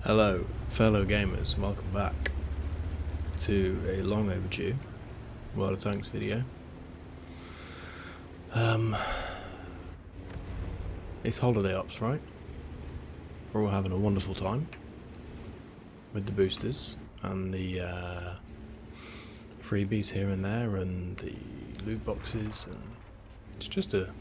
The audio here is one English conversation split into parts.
Hello, fellow gamers, welcome back to a long overdue World of Tanks video. It's holiday ops, right? We're all having a wonderful time with the boosters and the freebies here and there and the loot boxes, and it's just an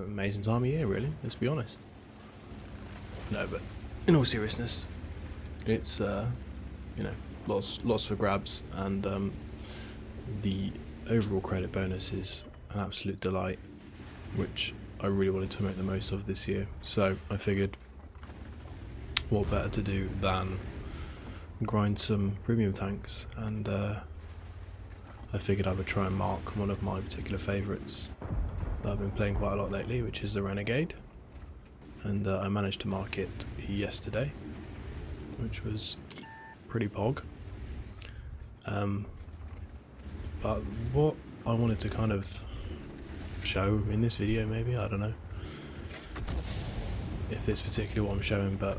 amazing time of year, really, let's be honest. No, but in all seriousness, it's lots for grabs, and the overall credit bonus is an absolute delight, which I really wanted to make the most of this year. So I figured, what better to do than grind some premium tanks, and I figured I would try and mark one of my particular favourites that I've been playing quite a lot lately, which is the Renegade, and I managed to mark it yesterday, which was pretty pog. But what I wanted to kind of show in this video, maybe, I don't know if this particularly what I'm showing, but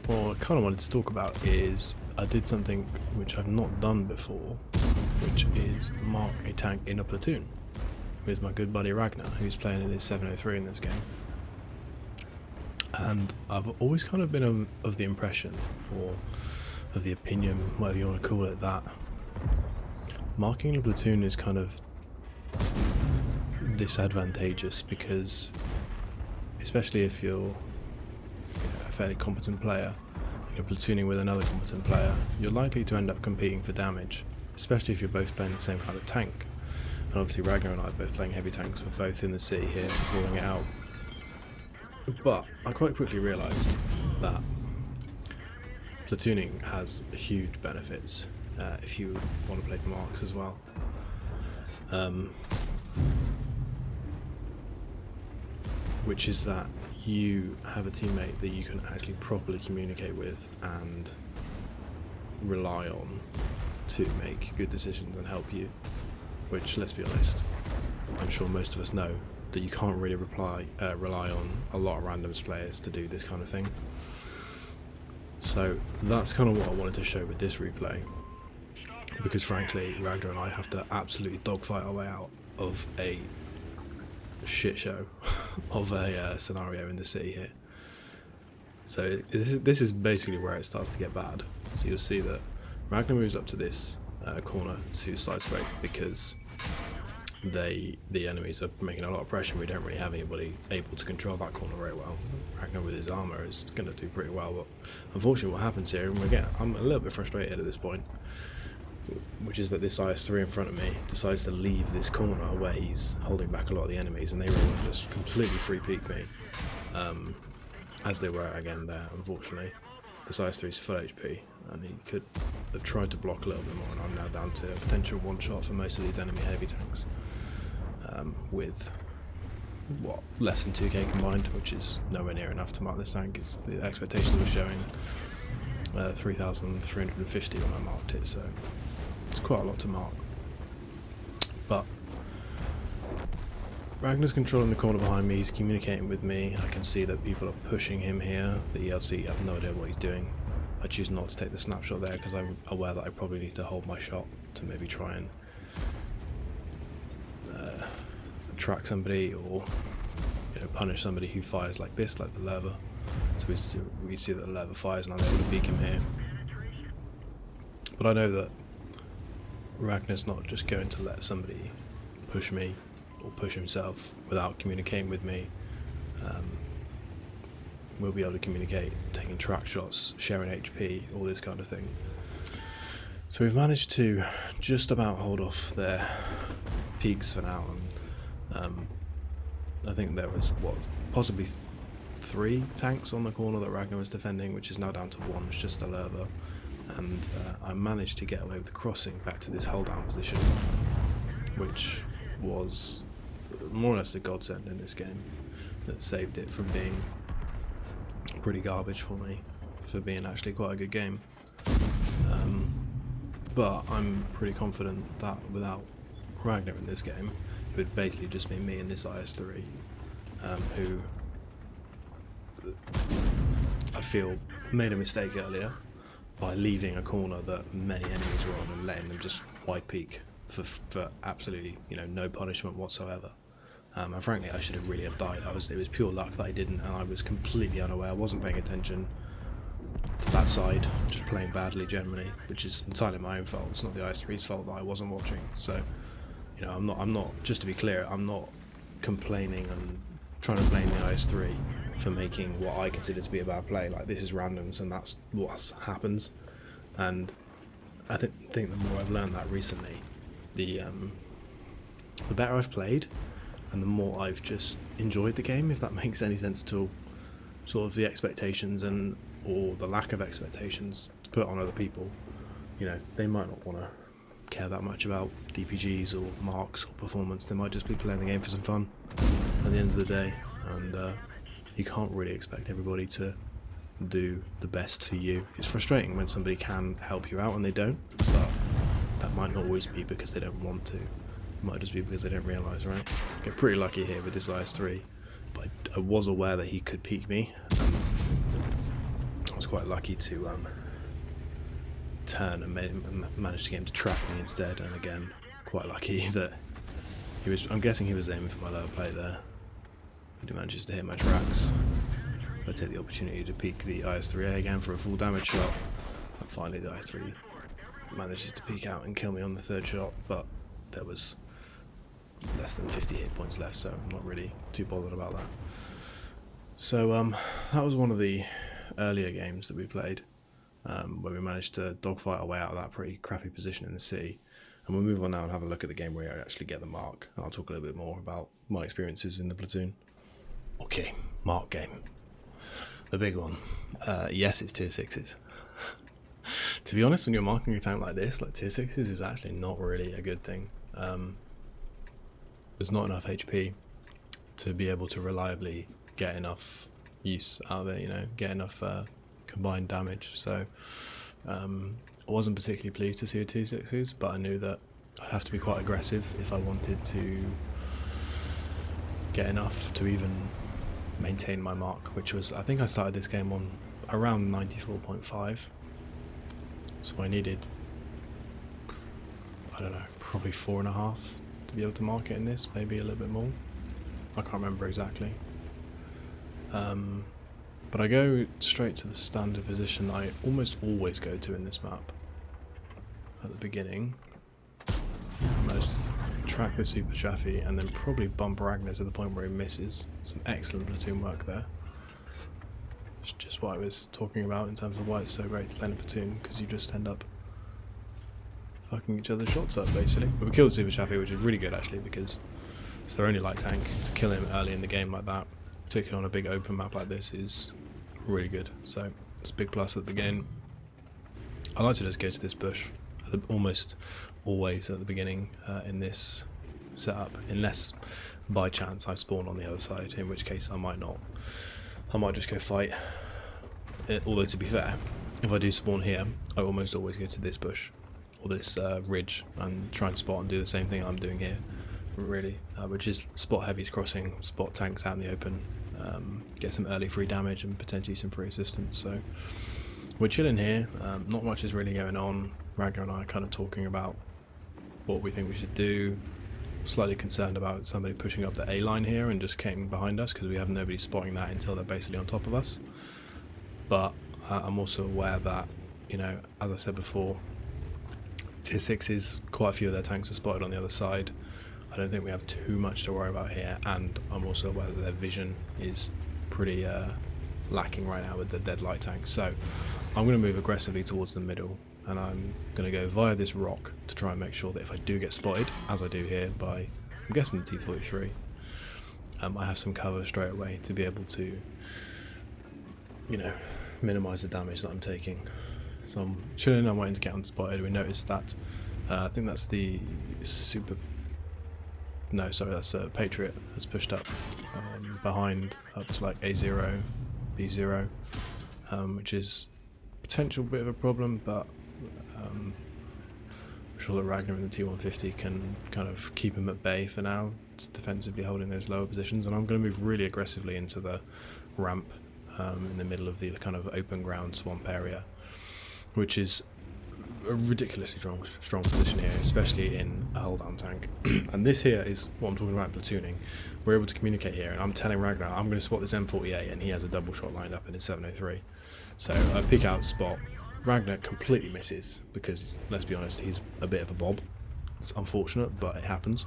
what I kind of wanted to talk about is I did something which I've not done before, which is mark a tank in a platoon with my good buddy Ragnar, who's playing in his 703 in this game. And I've always kind of been of the impression, or of the opinion, whatever you want to call it, that marking a platoon is kind of disadvantageous, because especially if you're a fairly competent player and you're platooning with another competent player, you're likely to end up competing for damage, especially if you're both playing the same kind of tank. And obviously Ragnar and I are both playing heavy tanks, we're both in the city here, rolling it out. But I quite quickly realised that platooning has huge benefits if you want to play the marks as well. Which is that you have a teammate that you can actually properly communicate with and rely on to make good decisions and help you. Which, let's be honest, I'm sure most of us know that you can't really rely on a lot of randoms players to do this kind of thing. So that's kind of what I wanted to show with this replay, because frankly Ragnar and I have to absolutely dogfight our way out of a shit show of a scenario in the city here. So this is basically where it starts to get bad. So you'll see that Ragnar moves up to this corner to side scrape because the enemies are making a lot of pressure. We don't really have anybody able to control that corner very well. Ragnar with his armor is going to do pretty well, but unfortunately what happens here, and again I'm a little bit frustrated at this point, which is that this IS-3 in front of me decides to leave this corner where he's holding back a lot of the enemies, and they really just completely free peek me, as they were again there. Unfortunately this IS-3 is full HP and he could have tried to block a little bit more, and I'm now down to a potential one shot for most of these enemy heavy tanks, with what, less than 2k combined, which is nowhere near enough to mark this tank. It's the expectations were showing 3,350 when I marked it, so it's quite a lot to mark. But Ragnar's controlling the corner behind me, he's communicating with me, I can see that people are pushing him here. The ELC, I have no idea what he's doing. I choose not to take the snapshot there because I'm aware that I probably need to hold my shot to maybe try and track somebody, or punish somebody who fires like this, like the Lerva. So we see that the Lerva fires and I'm able to beak him here. But I know that Ragnar's not just going to let somebody push me or push himself without communicating with me. We'll be able to communicate, taking track shots, sharing HP, all this kind of thing. So we've managed to just about hold off their peaks for now, and I think there was, what, possibly 3 tanks on the corner that Ragnar was defending, which is now down to 1, it's just a Lerva. And I managed to get away with the crossing back to this hold down position, which was more or less a godsend in this game, that saved it from being pretty garbage for me, for being actually quite a good game. But I'm pretty confident that without Ragnar in this game, it would basically just be me and this IS-3, who I feel made a mistake earlier by leaving a corner that many enemies were on and letting them just wide peek for absolutely, you know, no punishment whatsoever. And frankly, I should have really have died. It was pure luck that I didn't, and I was completely unaware. I wasn't paying attention to that side, just playing badly generally, which is entirely my own fault. It's not the IS3's fault that I wasn't watching. So, you know, I'm not. Just to be clear, I'm not complaining and trying to blame the IS3 for making what I consider to be a bad play. Like, this is randoms, and that's what happens. And I think the more I've learned that recently, the better I've played, and the more I've just enjoyed the game, if that makes any sense at all. Sort of the expectations or the lack of expectations to put on other people. You know, they might not want to care that much about DPGs or marks or performance. They might just be playing the game for some fun at the end of the day. And you can't really expect everybody to do the best for you. It's frustrating when somebody can help you out and they don't, but that might not always be because they don't want to. It might just be because they don't realise, right? I get pretty lucky here with this IS3, but I was aware that he could peek me. I was quite lucky to turn and manage to get him to track me instead, and again, quite lucky that he was. I'm guessing he was aiming for my lower plate there, but he manages to hit my tracks. So I take the opportunity to peek the IS3A again for a full damage shot, and finally the IS3 manages to peek out and kill me on the third shot, but there was less than 50 hit points left, so I'm not really too bothered about that. So that was one of the earlier games that we played, where we managed to dogfight our way out of that pretty crappy position in the city. And we'll move on now and have a look at the game where I actually get the mark, and I'll talk a little bit more about my experiences in the platoon. Okay, mark game. The big one. Yes, it's tier 6s. To be honest, when you're marking a tank like this, like tier 6s is actually not really a good thing. There's not enough HP to be able to reliably get enough use out of it, you know, get enough combined damage. So I wasn't particularly pleased to see a tier 6s, but I knew that I'd have to be quite aggressive if I wanted to get enough to even maintain my mark, which was, I think I started this game on around 94.5, so I needed, I don't know, probably 4.5 to be able to mark it in this, maybe a little bit more. I can't remember exactly. But I go straight to the standard position that I almost always go to in this map at the beginning. I managed to track the Super Chaffee and then probably bump Ragnar to the point where he misses. Some excellent platoon work there. It's just what I was talking about in terms of why it's so great to play in a platoon, because you just end up fucking each other's shots up basically. But we killed the Super Chaffee, which is really good actually, because it's their only light tank. To kill him early in the game like that, particularly on a big open map like this, is really good. So it's a big plus at the beginning. I like to just go to this bush almost always at the beginning in this setup, unless by chance I spawn on the other side, in which case I might not. I might just go fight. Although to be fair, if I do spawn here, I almost always go to this bush or this ridge and try and spot and do the same thing I'm doing here, really, which is spot heavies crossing, spot tanks out in the open, get some early free damage and potentially some free assistance. So we're chilling here, not much is really going on. Ragnar and I are kind of talking about what we think we should do. Slightly concerned about somebody pushing up the A line here and just came behind us, because we have nobody spotting that until they're basically on top of us. But I'm also aware that, you know, as I said before, tier 6s, quite a few of their tanks are spotted on the other side. I don't think we have too much to worry about here, and I'm also aware that their vision is pretty lacking right now with the dead light tanks. So I'm going to move aggressively towards the middle, and I'm going to go via this rock to try and make sure that if I do get spotted, as I do here by, I'm guessing the T-43, I have some cover straight away to be able to, you know, minimise the damage that I'm taking. So I'm chilling, I'm waiting to get unspotted. We noticed that, I think that's the Super... No, sorry, that's Patriot has pushed up behind up to like A0, B0, which is potential bit of a problem, but I'm sure that Ragnar and the T150 can kind of keep him at bay for now, defensively holding those lower positions. And I'm going to move really aggressively into the ramp in the middle of the kind of open ground swamp area, which is a ridiculously strong position here, especially in a hull down tank. And this here is what I'm talking about, platooning. We're able to communicate here, and I'm telling Ragnar I'm going to spot this M48, and he has a double shot lined up in his 703. So I pick out spot. Ragnar completely misses because, let's be honest, he's a bit of a bob. It's unfortunate, but it happens.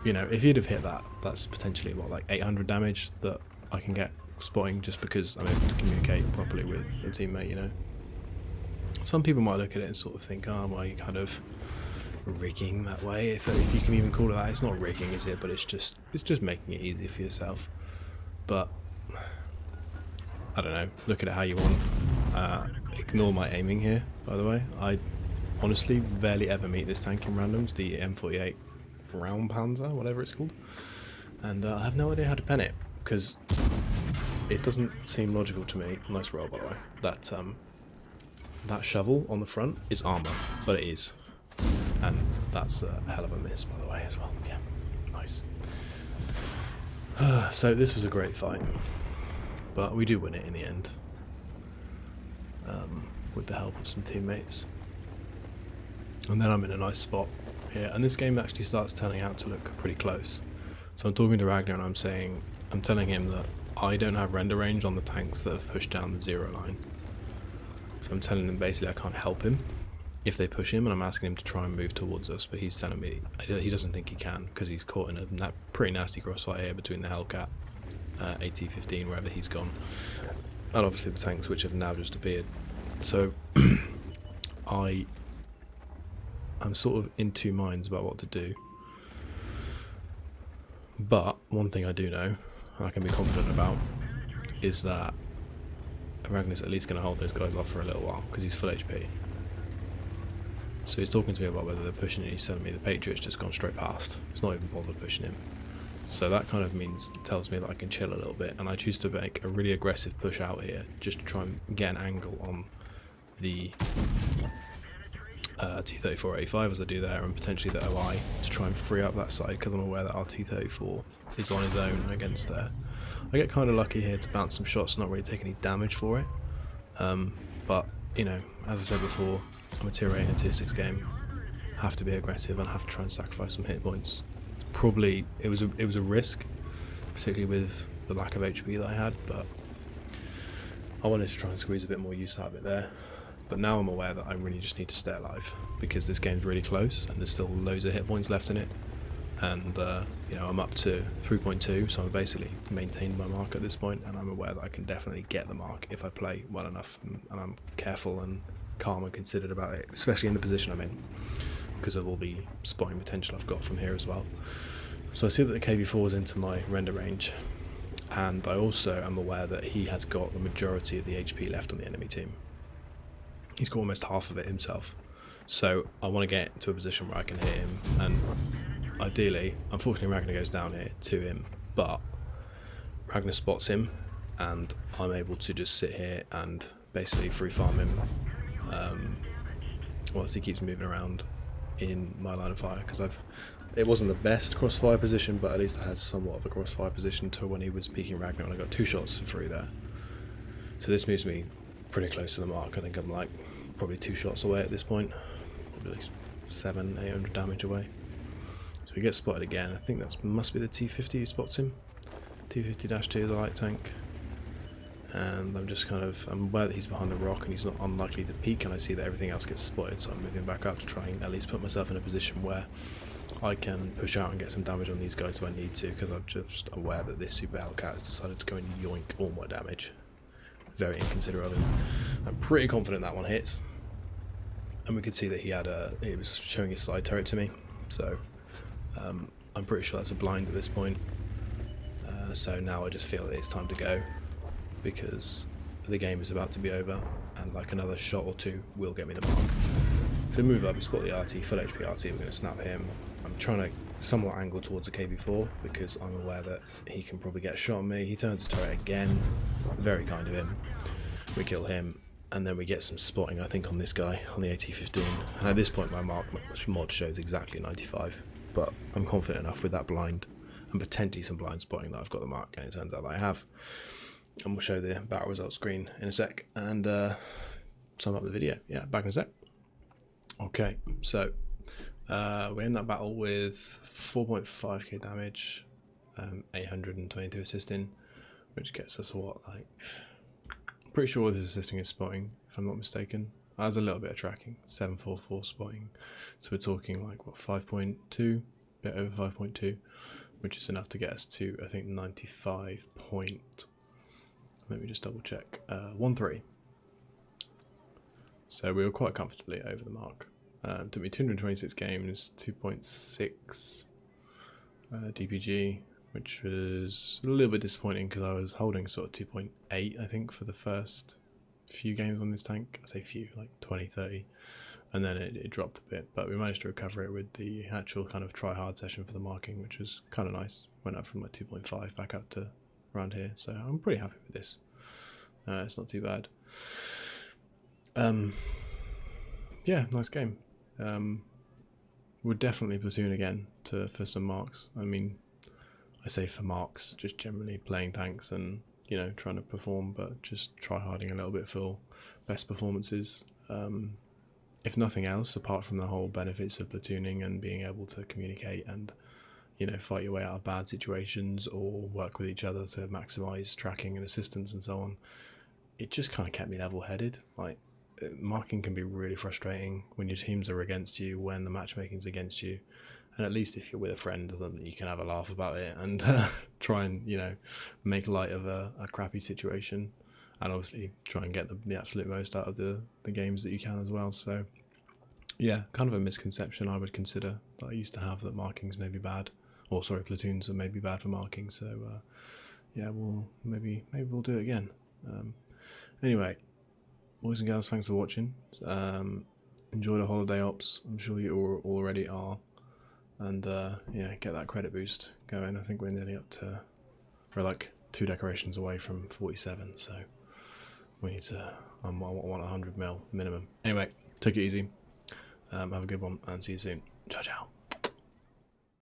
You know, if he'd have hit that, that's potentially what, like 800 damage that I can get spotting just because I'm able to communicate properly with a teammate, you know. Some people might look at it and sort of think, oh, well, you're kind of rigging that way, if you can even call it that. It's not rigging, is it? But it's just making it easier for yourself. But I don't know, look at it how you want. Ignore my aiming here, by the way. I honestly barely ever meet this tank in randoms, the M48 Round Panzer, whatever it's called, and I have no idea how to pen it because it doesn't seem logical to me. Nice roll, by the way. That shovel on the front is armor, but it is, and that's a hell of a miss, by the way, as well. Yeah, nice. So this was a great fight, but we do win it in the end, with the help of some teammates. And then I'm in a nice spot here, and this game actually starts turning out to look pretty close. So I'm talking to Ragnar and I'm telling him that I don't have render range on the tanks that have pushed down the 0 line. So I'm telling him basically I can't help him if they push him, and I'm asking him to try and move towards us, but he's telling me he doesn't think he can because he's caught in a pretty nasty crossfire here between the Hellcat, AT-15, wherever he's gone, and obviously the tanks which have now just appeared. So I'm sort of in two minds about what to do, but one thing I do know, and I can be confident about, is that Ragnar's at least going to hold those guys off for a little while because he's full HP. So he's talking to me about whether they're pushing it. He's telling me the Patriot's just gone straight past. It's not even bothered pushing him. So that kind of tells me that I can chill a little bit, and I choose to make a really aggressive push out here just to try and get an angle on the T-34-85 as I do there, and potentially the OI to try and free up that side because I'm aware that our T-34 is on his own against there. I get kind of lucky here to bounce some shots, not really take any damage for it, but you know, as I said before, I'm a tier 8 in a tier 6 game, have to be aggressive and have to try and sacrifice some hit points. Probably it was a risk, particularly with the lack of HP that I had, but I wanted to try and squeeze a bit more use out of it there. But now I'm aware that I really just need to stay alive because this game's really close and there's still loads of hit points left in it, and you know, I'm up to 3.2, so I've basically maintained my mark at this point, and I'm aware that I can definitely get the mark if I play well enough and I'm careful and calm and considered about it, especially in the position I'm in because of all the spotting potential I've got from here as well. So I see that the KV4 is into my render range, and I also am aware that he has got the majority of the HP left on the enemy team. He's got almost half of it himself, so I want to get to a position where I can hit him, and ideally, unfortunately Ragnar goes down here to him, but Ragnar spots him and I'm able to just sit here and basically free farm him whilst he keeps moving around in my line of fire, because it wasn't the best crossfire position, but at least I had somewhat of a crossfire position to when he was peeking Ragnar, and I got 2 shots for free there. So this moves me pretty close to the mark. I think I'm like probably 2 shots away at this point, probably at least 700-800 damage away. So he gets spotted again. I think that must be the T-50 who spots him. T-50-2, the light tank. And I'm aware that he's behind the rock and he's not unlikely to peek, and I see that everything else gets spotted, so I'm moving back up to try and at least put myself in a position where I can push out and get some damage on these guys if I need to, because I'm just aware that this Super Hellcat has decided to go and yoink all my damage. Very inconsiderate of him. I'm pretty confident that one hits, and we could see that he was showing his side turret to me, so I'm pretty sure that's a blind at this point. So now I just feel that it's time to go, because the game is about to be over and like another shot or 2 will get me the mark. So move up, we spot the RT, full HP RT, we're going to snap him. I'm trying to somewhat angle towards the KV4 because I'm aware that he can probably get a shot on me. He turns his turret again, very kind of him. We kill him, and then we get some spotting I think on this guy, on the AT-15. And at this point my mod shows exactly 95, but I'm confident enough with that blind and potentially some blind spotting that I've got the mark, and it turns out that I have. And we'll show the battle results screen in a sec and sum up the video. Yeah, back in a sec. Okay, so we end that battle with 4.5k damage, 822 assisting, which gets us what, like, pretty sure this assisting is spotting, if I'm not mistaken. There's a little bit of tracking, 744 spotting, so we're talking like what, 5.2, bit over 5.2, which is enough to get us to, I think, 95 point. Let me just double check. 1-3. So we were quite comfortably over the mark. Took me 226 games, 2.6 DPG, which was a little bit disappointing because I was holding sort of 2.8, I think, for the first few games on this tank. I say few, like 20, 30, and then it dropped a bit, but we managed to recover it with the actual kind of try hard session for the marking, which was kind of nice. Went up from like 2.5 back up to around here, so I'm pretty happy with this. It's not too bad. Yeah, nice game. Would definitely platoon again for some marks. I mean, I say for marks, just generally playing tanks and, you know, trying to perform, but just try harding a little bit for best performances. If nothing else, apart from the whole benefits of platooning and being able to communicate and, you know, fight your way out of bad situations or work with each other to maximize tracking and assistance and so on, it just kind of kept me level-headed. Like, marking can be really frustrating when your teams are against you, when the matchmaking's against you, and at least if you're with a friend, you can have a laugh about it and try and, you know, make light of a crappy situation, and obviously try and get the absolute most out of the games that you can as well. So yeah, kind of a misconception I would consider that I used to have, that markings may be bad, or sorry, platoons are maybe bad for marking. So yeah, maybe we'll do it again. Anyway, boys and girls, thanks for watching. Enjoy the holiday ops. I'm sure you all already are. And yeah, get that credit boost going. I think we're nearly up to, we're like 2 decorations away from 47. So we need to, I want 100 mil minimum. Anyway, take it easy. Have a good one and see you soon. Ciao, ciao.